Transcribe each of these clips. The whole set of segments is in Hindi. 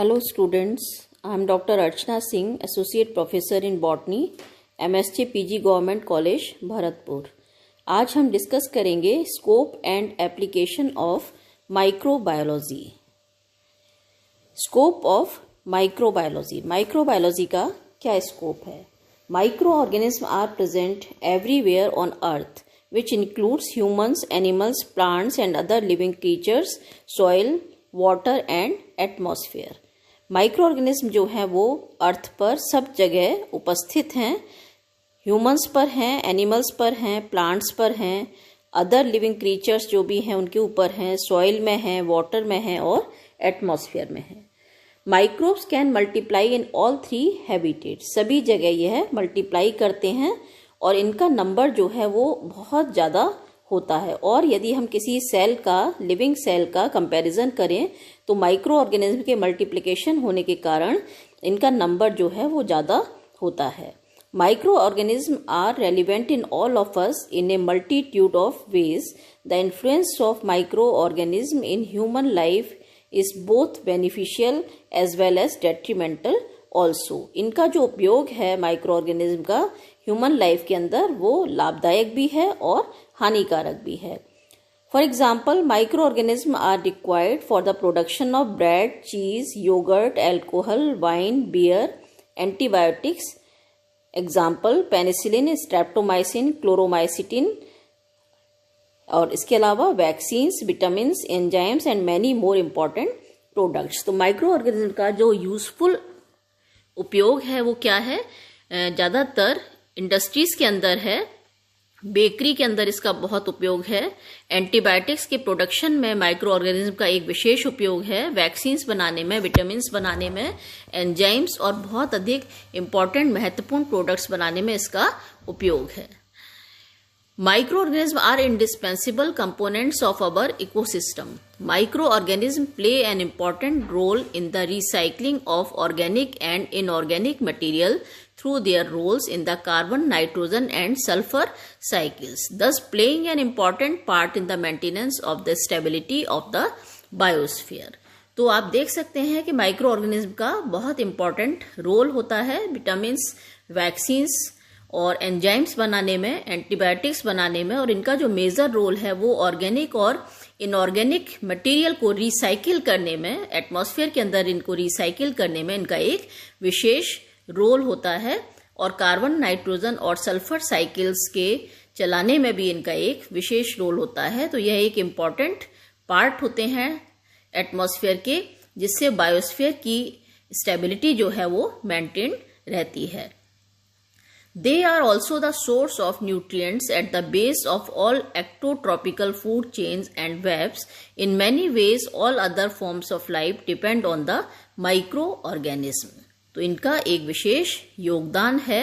Hello students, I am Dr. Archana Singh, Associate Professor in Botany, MSc PG Government College, Bharatpur. आज हम डिस्कस करेंगे scope and application of microbiology. Scope of microbiology. Microbiology का क्या स्कोप है? Micro organism are present everywhere on earth which includes humans, animals, plants and other living creatures, soil, water and atmosphere. Micro organism जो है वो अर्थ पर सब जगह उपस्थित हैं। ह्यूमंस पर हैं, एनिमल्स पर हैं, प्लांट्स पर हैं, अदर लिविंग क्रीचर्स जो भी हैं उनके ऊपर हैं, सॉइल में हैं, वाटर में हैं और एटमॉस्फेयर में हैं। Microbes can multiply in all three habitat. सभी जगह यह मल्टीप्लाई करते हैं और इनका नंबर जो है वो बहुत ज़्यादा होता है। और यदि हम किसी सेल का, लिविंग सेल का कंपैरिजन करें तो माइक्रो ऑर्गेनिज्म के मल्टीप्लिकेशन होने के कारण इनका नंबर जो है वो ज़्यादा होता है। Micro organism are relevant in all of us in a multitude of ways. The influence of micro organism in human life is both beneficial as well as detrimental also. इनका जो उपयोग है माइक्रो ऑर्गेनिज्म का ह्यूमन लाइफ के अंदर वो लाभदायक भी है और हानिकारक भी है। For example, micro organism are required for the production of bread, cheese, yogurt, alcohol, wine, beer, antibiotics. Example penicillin, streptomycin, chloromycetin और इसके अलावा vaccines, vitamin, enzymes and many more important products. तो माइक्रो ऑर्गेनिज्म का जो यूजफुल उपयोग है वो क्या है? ज़्यादातर इंडस्ट्रीज के अंदर है, बेकरी के अंदर इसका बहुत उपयोग है, एंटीबायोटिक्स के प्रोडक्शन में माइक्रो ऑर्गेनिज्म का एक विशेष उपयोग है, वैक्सीन्स बनाने में, विटामिन्स बनाने में, एंजाइम्स और बहुत अधिक इम्पॉर्टेंट महत्वपूर्ण प्रोडक्ट्स बनाने में इसका उपयोग है। Microorganisms are indispensable components of our ecosystem. Microorganisms play an important role in the recycling of organic and inorganic material through their roles in the carbon, nitrogen and sulfur cycles, thus playing an important part in the maintenance of the stability of the biosphere. तो आप देख सकते हैं कि माइक्रो ऑर्गेनिज्म का बहुत इम्पॉर्टेंट रोल होता है विटामिन्स, वैक्सीन्स और एंजाइम्स बनाने में, एंटीबायोटिक्स बनाने में, और इनका जो मेजर रोल है वो ऑर्गेनिक और इनऑर्गेनिक मटेरियल को रिसाइकिल करने में, एटमॉस्फेयर के अंदर इनको रिसाइकिल करने में इनका एक विशेष रोल होता है। और कार्बन, नाइट्रोजन और सल्फर साइकिल्स के चलाने में भी इनका एक विशेष रोल होता है। तो यह एक इम्पॉर्टेंट पार्ट होते हैं एटमॉस्फेयर के, जिससे बायोस्फीयर की स्टेबिलिटी जो है वो मेंटेन रहती है। They are also the source of nutrients at the base of all ectotropical food chains and webs. In many ways, all other forms of life depend on the microorganism. तो इनका एक विशेष योगदान है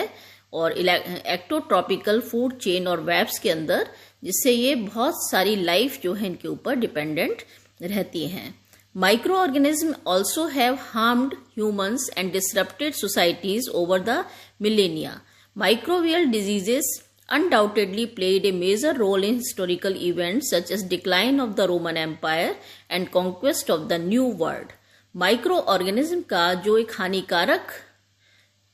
और एक्टोट्रॉपिकल फूड चेन और वेब्स के अंदर, जिससे ये बहुत सारी लाइफ जो है इनके ऊपर डिपेंडेंट रहती हैं। Microorganisms also have harmed humans and disrupted societies over the millennia. Microbial diseases undoubtedly played a major role in historical events such as decline of the Roman Empire and conquest of the New World. Microorganism का जो एक हानिकारक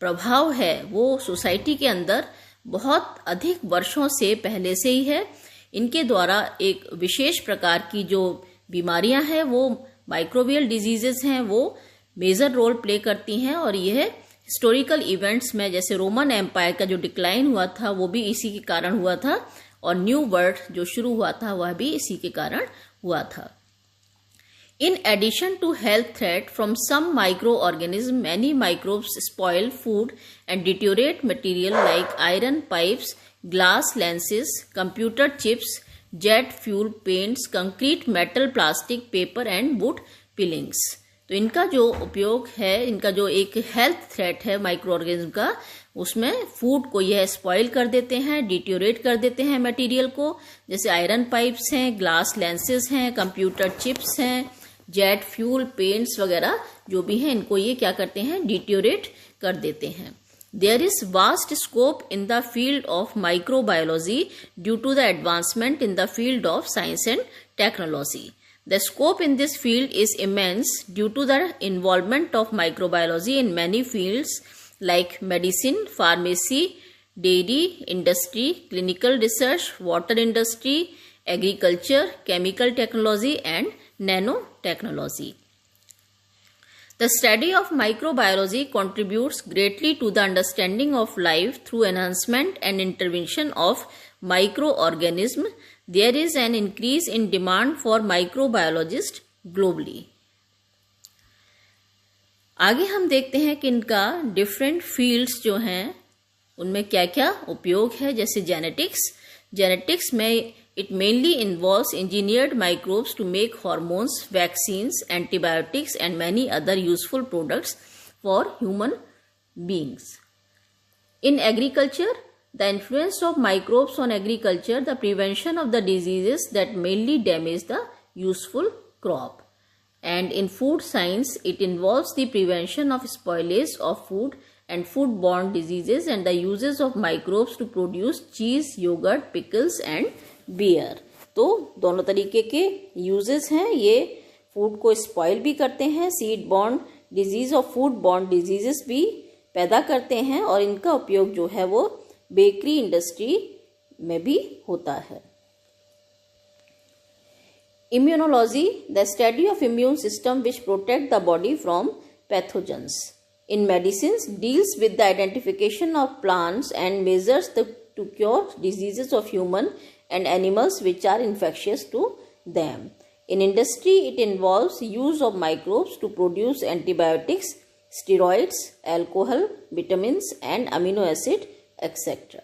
प्रभाव है वो सोसाइटी के अंदर बहुत अधिक वर्षों से पहले से ही है। इनके द्वारा एक विशेष प्रकार की जो बीमारियां हैं वो माइक्रोबियल डिजीजेस हैं, वो मेजर रोल प्ले करती हैं। और यह हिस्टोरिकल इवेंट्स में, जैसे रोमन एम्पायर का जो डिक्लाइन हुआ था वो भी इसी के कारण हुआ था, और न्यू वर्ल्ड जो शुरू हुआ था वह भी इसी के कारण हुआ था। In addition to health threat from some microorganisms, many microbes spoil food and deteriorate material like iron pipes, glass lenses, computer chips, jet fuel, paints, concrete, metal, plastic, paper and wood peelings. तो इनका जो उपयोग है, इनका जो एक हेल्थ थ्रेट है माइक्रो ऑर्गेनिज्म का, उसमें फूड को यह स्पॉइल कर देते हैं, डिट्योरेट कर देते हैं मटेरियल को, जैसे आयरन पाइप्स हैं, ग्लास लेंसेज हैं, कंप्यूटर चिप्स हैं, जेट फ्यूल, पेंट्स वगैरह जो भी हैं, इनको ये क्या करते हैं, डिट्योरेट कर देते हैं। There is vast scope in the field of microbiology due to the advancement in the field of science and technology. The scope in this field is immense due to the involvement of microbiology in many fields like medicine, pharmacy, dairy industry, clinical research, water industry, agriculture, chemical technology and nanotechnology. The study of microbiology contributes greatly to the understanding of life through enhancement and intervention of microorganisms. There is an increase in demand for microbiologists globally. आगे हम देखते हैं कि इनका डिफरेंट फील्ड्स जो हैं उनमें क्या क्या उपयोग है. जैसे जेनेटिक्स में it mainly involves engineered microbes to make hormones, vaccines, antibiotics and many other useful products for human beings. In agriculture, the influence of microbes on agriculture, the prevention of the diseases that mainly damage the useful crop. And in food science, it involves the prevention of spoilage of food and foodborne diseases and the uses of microbes to produce cheese, yogurt, pickles and beer. तो दोनों तरीके के यूजेस हैं. ये फूड को स्पॉइल भी करते हैं, सीड बॉर्न डिजीज और फूड बॉर्न डिजीजेस भी पैदा करते हैं और इनका उपयोग जो है वो बेकरी इंडस्ट्री में भी होता है. Immunology, the study of immune system which protect the body from pathogens. In medicines deals with the identification of plants and measures to cure diseases of human and animals which are infectious to them. In industry, it involves use of microbes to produce antibiotics, steroids, alcohol, vitamins and amino acid, etc.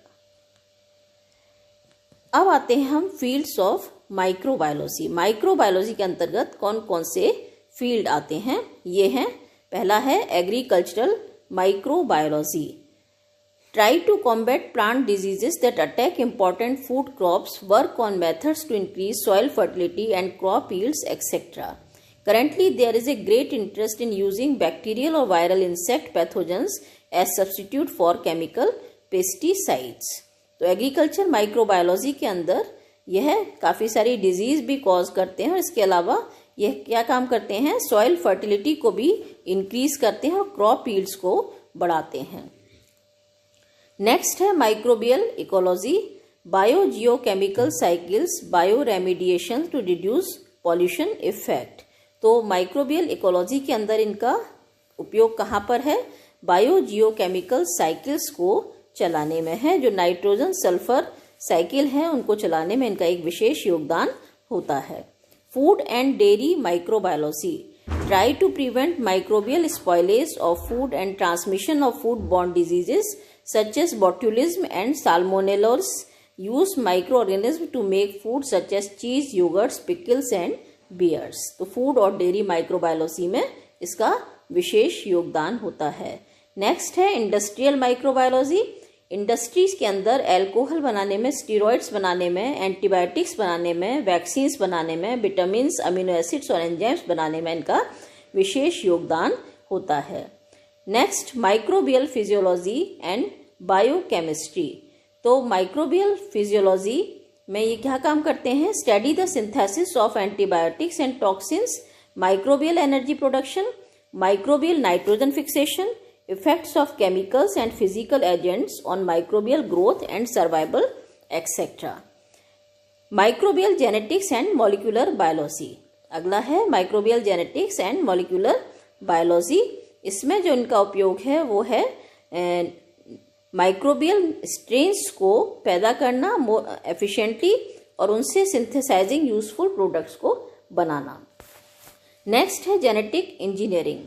अब आते हैं हम फील्ड्स ऑफ माइक्रोबायोलॉजी. माइक्रोबायोलॉजी के अंतर्गत कौन कौन से फील्ड आते हैं? ये हैं, पहला है agricultural microbiology. Try to combat plant diseases that attack important food crops, work on methods to increase soil fertility and crop yields, etc. Currently, there is a great interest in using bacterial or viral insect pathogens as substitute for chemical pesticides. तो एग्रीकल्चर माइक्रोबायोलॉजी के अंदर यह काफ़ी सारी डिजीज़ भी कॉज करते हैं और इसके अलावा यह क्या काम करते हैं, सॉइल फर्टिलिटी को भी इंक्रीज करते हैं और क्रॉप यील्ड्स को बढ़ाते हैं. नेक्स्ट है microbial ecology, biogeochemical cycles, bio remediation to reduce pollution effect. तो माइक्रोबियल इकोलॉजी के अंदर इनका उपयोग कहाँ पर है? बायोजियोकेमिकल साइकिल्स को चलाने में है. जो नाइट्रोजन सल्फर साइकिल है उनको चलाने में इनका एक विशेष योगदान होता है. Food and dairy microbiology, try to prevent microbial spoilage of food and transmission of food borne diseases such as botulism and salmonellose. Use microorganisms to make food such as cheese, yogurts, pickles and beers. तो फूड और डेयरी माइक्रोबायोलॉजी में इसका विशेष योगदान होता है. नेक्स्ट है इंडस्ट्रियल माइक्रोबायोलॉजी. इंडस्ट्रीज के अंदर एल्कोहल बनाने में, स्टीरॉइड्स बनाने में, एंटीबायोटिक्स बनाने में, वैक्सीन्स बनाने में, विटामिन, अमीनो एसिड्स और एंजाइम्स बनाने में इनका विशेष योगदान होता है. Next microbial physiology and biochemistry. तो माइक्रोबियल फिजियोलॉजी में ये क्या काम करते हैं? Study the synthesis of antibiotics and toxins, microbial energy production, microbial nitrogen fixation, effects of chemicals and physical agents on microbial growth and survival, etcetera. Microbial genetics and molecular biology. अगला है microbial genetics and molecular biology. इसमें जो इनका उपयोग है वो है माइक्रोबियल स्ट्रेन्स को पैदा करना एफिशिएंटली और उनसे सिंथेसाइजिंग यूजफुल प्रोडक्ट्स को बनाना. नेक्स्ट है जेनेटिक इंजीनियरिंग.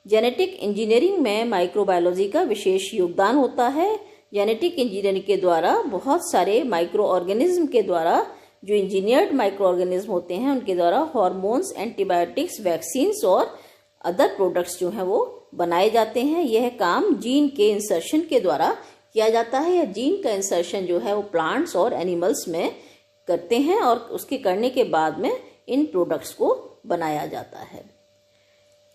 जेनेटिक इंजीनियरिंग में माइक्रोबायोलॉजी का विशेष योगदान होता है. जेनेटिक इंजीनियरिंग के द्वारा बहुत सारे माइक्रो ऑर्गेनिज्म के द्वारा, जो इंजीनियर्ड माइक्रो ऑर्गेनिज्म होते हैं उनके द्वारा हार्मोन्स, एंटीबायोटिक्स, वैक्सीन्स और अदर प्रोडक्ट्स जो हैं वो बनाए जाते हैं. यह काम जीन के इंसर्शन के द्वारा किया जाता है. यह जीन का इंसर्शन जो है वो प्लांट्स और एनिमल्स में करते हैं और उसके करने के बाद में इन प्रोडक्ट्स को बनाया जाता है.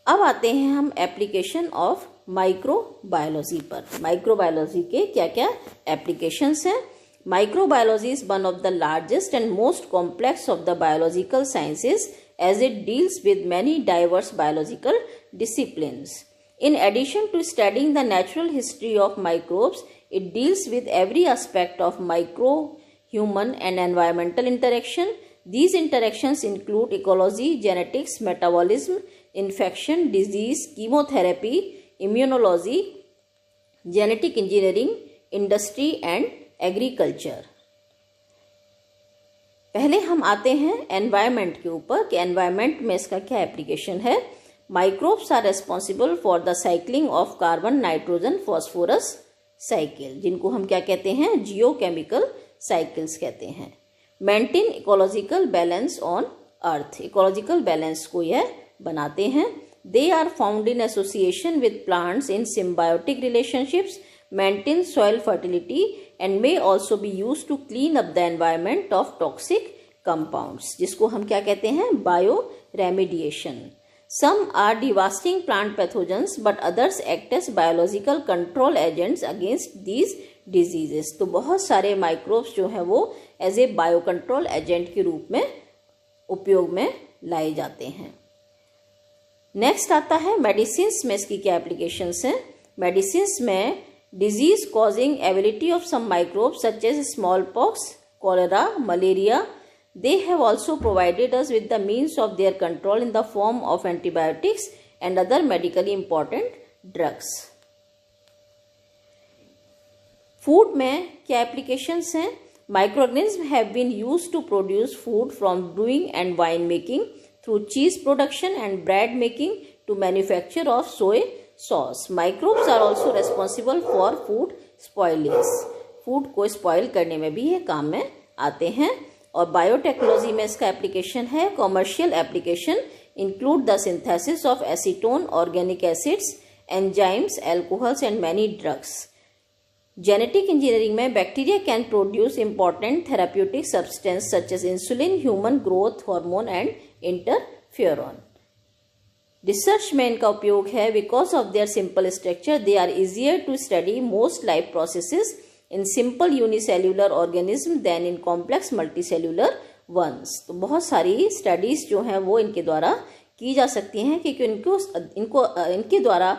अब आते हैं हम एप्लीकेशन ऑफ माइक्रोबायोलॉजी पर. माइक्रोबायोलॉजी के क्या क्या एप्लीकेशंस हैं? Microbiology is one of the largest and most complex of the biological sciences as it deals with many diverse biological disciplines. In addition to studying the natural history of microbes, it deals with every aspect of micro-human and environmental interaction. These interactions include ecology, genetics, metabolism, infection, disease, chemotherapy, immunology, genetic engineering, industry and agriculture. पहले हम आते हैं एनवायरनमेंट के ऊपर कि एनवायरनमेंट में इसका क्या एप्लीकेशन है. Microbes are responsible for the cycling of carbon, nitrogen, phosphorus cycle, जिनको हम क्या कहते हैं, जियोकेमिकल साइकिल्स कहते हैं. Maintain ecological balance on earth, ecological balance को यह बनाते हैं. They are found in association with plants in symbiotic relationships, maintain soil fertility and may also be used to clean up the environment of toxic compounds, जिसको हम क्या कहते हैं, bio remediation. Some are devastating plant pathogens but others act as biological control agents against these diseases. तो बहुत सारे माइक्रोब्स जो है वो as a bio control agent के रूप में उपयोग में लाए जाते हैं. नेक्स्ट आता है मेडिसिन्स में इसकी क्या एप्लीकेशंस हैं. मेडिसिन्स में disease causing ability of some microbes such as smallpox, cholera, malaria, they have also provided us with the means of their control in the form of antibiotics and other medically important drugs. Food में क्या applications हैं. Microorganisms have been used to produce food from brewing and wine making, through cheese production and bread making to manufacture of soy sauce. Microbes are also responsible for food spoilage. Food को स्पॉइल करने में भी ये काम में आते हैं. और बायोटेक्नोलॉजी में इसका एप्लीकेशन है. Commercial application include the synthesis of acetone, organic acids, enzymes, alcohols and many drugs. Genetic engineering में bacteria can produce important therapeutic substance such as insulin, human growth hormone and interferon. Research में इनका उपयोग है. Because of their simple structure they are easier to study most life processes in simple unicellular organism than in complex multicellular ones. तो बहुत सारी स्टडीज जो हैं वो इनके द्वारा की जा सकती हैं क्योंकि इनके द्वारा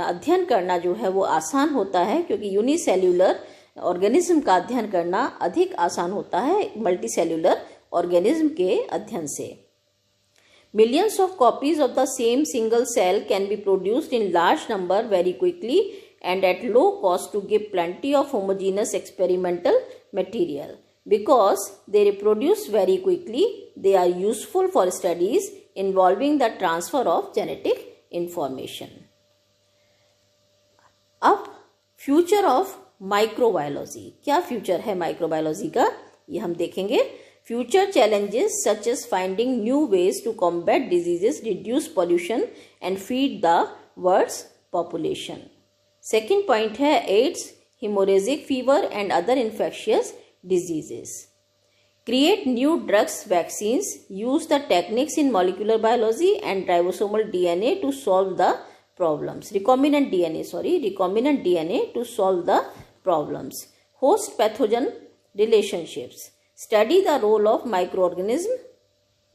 अध्ययन करना जो है वो आसान होता है, क्योंकि यूनिसेल्यूलर ऑर्गेनिज्म का अध्ययन करना अधिक आसान होता है मल्टीसेल्यूलर ऑर्गेनिज्म के अध्ययन से. Millions of copies of the same single cell can be produced in large number very quickly and at low cost to give plenty of homogeneous experimental material. Because they reproduce very quickly, they are useful for studies involving the transfer of genetic information. अब फ्यूचर ऑफ माइक्रोबायोलॉजी, क्या फ्यूचर है माइक्रोबायोलॉजी का, ये हम देखेंगे. Future challenges such as finding new ways to combat diseases, reduce pollution and feed the world's population. Second point है AIDS, hemorrhagic fever and other infectious diseases. Create new drugs, vaccines, use the techniques in molecular biology and ribosomal DNA to solve the problems. Recombinant DNA to solve the problems. Host pathogen relationships. Study the role of microorganisms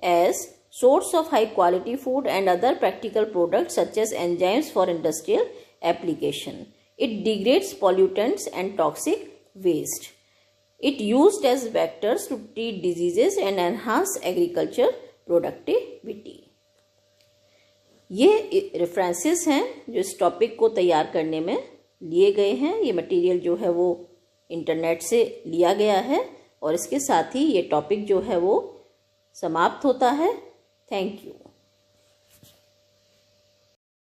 as source of high quality food and other practical products such as enzymes for industrial application. It degrades pollutants and toxic waste. It used as vectors to treat diseases and enhance agriculture productivity. ये रेफरेंसेस हैं जो इस टॉपिक को तैयार करने में लिए गए हैं. ये मटेरियल जो है वो इंटरनेट से लिया गया है और इसके साथ ही ये टॉपिक जो है वो समाप्त होता है. Thank you.